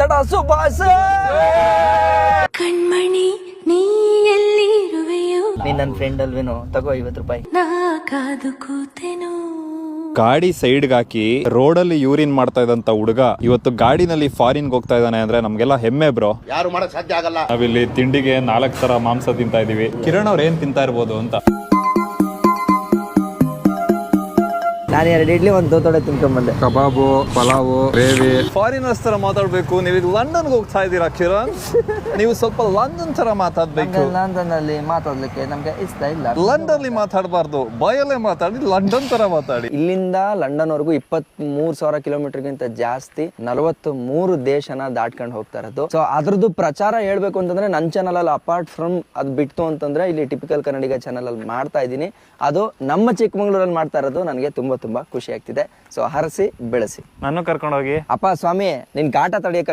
ದಡ ಸುಭಾಷ ಕಣ್ಮಣಿ ನೀ ಎಲ್ಲಿರುವೆಯೋ ನೀನ್ ನನ್ನ ಫ್ರೆಂಡ್ ಅಲ್ವೇನೋ, ತಗೋ 50 ರೂಪಾಯಿ. ನಾ ಕಾದು ಕೂತೆನೋ. ಗಾಡಿ ಸೈಡ್ಗೆ ಹಾಕಿ ರೋಡಲ್ಲಿ ಯೂರಿನ್ ಮಾಡ್ತಾ ಇದ್ದಂತ ಹುಡುಗ ಇವತ್ತು ಗಾಡಿನಲ್ಲಿ ಫಾರಿನ್ಗೆ ಹೋಗ್ತಾ ಇದ್ದಾನೆ ಅಂದ್ರೆ ನಮ್ಗೆಲ್ಲ ಹೆಮ್ಮೆ ಬ್ರೋ. ಯಾರು ಮಾಡಕ್ ಸಾಧ್ಯ ಆಗಲ್ಲ. ನಾವಿಲ್ಲಿ ತಿಂಡಿಗೆ 4 ತರ ಮಾಂಸ ತಿಂತಾ ಇದೀವಿ. ಕಿರಣ್ ಅವ್ರು ಏನ್ ತಿಂತಾ ಇರ್ಬೋದು ಅಂತ. ನಾನು 2 ಇಡ್ಲಿ 1 ದೋತೊಡೆ ತಿನ್ಕೊಂಡ್ಬಂದೆ. ಕಬಾಬು, ಪಲಾವು, ಗ್ರೇವಿ. ಫಾರಿನರ್ಸ್ ತರ ಮಾತಾಡ್ಬೇಕು. ನೀವು ಲಂಡನ್ಗೆ ಹೋಗ್ತಾ ಇದ್ದೀರಾ ಕಿರಣ್? ನೀವು ಸ್ವಲ್ಪ ಲಂಡನ್ ತರ ಮಾತಾಡ್ಬೇಕು. ಲಂಡನ್ ಅಲ್ಲಿ ಮಾತಾಡ್ಲಿಕ್ಕೆ ನಮ್ಗೆ ಇಷ್ಟ ಇಲ್ಲ. ಲಂಡನ್ ಅಲ್ಲಿ ಮಾತಾಡಬಾರ್ದು, ಬಾಯಲ್ಲೇ ಮಾತಾಡಿ, ಲಂಡನ್ ತರ ಮಾತಾಡಿ. ಇಲ್ಲಿಂದ ಲಂಡನ್ ವರೆಗೂ 23,000 ಕಿಲೋಮೀಟರ್ಗಿಂತ ಜಾಸ್ತಿ 43 ದೇಶನ ದಾಟ್ಕೊಂಡು ಹೋಗ್ತಾ ಇರೋದು. ಸೊ ಅದ್ರದ್ದು ಪ್ರಚಾರ ಹೇಳ್ಬೇಕು ಅಂತಂದ್ರೆ ನನ್ನ ಚಾನಲ್ ಅಲ್ಲಿ ಅಪಾರ್ಟ್ ಫ್ರಮ್ ಅದ್ ಬಿಟ್ಟು ಅಂತಂದ್ರೆ ಇಲ್ಲಿ ಟಿಪಿಕಲ್ ಕನ್ನಡಿಗ ಚಾನಲ್ ಅಲ್ಲಿ ಮಾಡ್ತಾ ಇದ್ದೀನಿ. ಅದು ನಮ್ಮ ಚಿಕ್ಕಮಂಗ್ಳೂರಲ್ಲಿ ಮಾಡ್ತಾ ಇರೋದು ನನಗೆ ತುಂಬಾ ಖುಷಿ ಆಗ್ತಿದೆ. ಸೊ ಹರಸಿ ಬೆಳೆಸಿ ನಾನು ಕರ್ಕೊಂಡೋಗಿ. ಅಪ್ಪ ಸ್ವಾಮಿ ನಿನ್ ಗಾಟ ತಡೆಯಕ್ಕೆ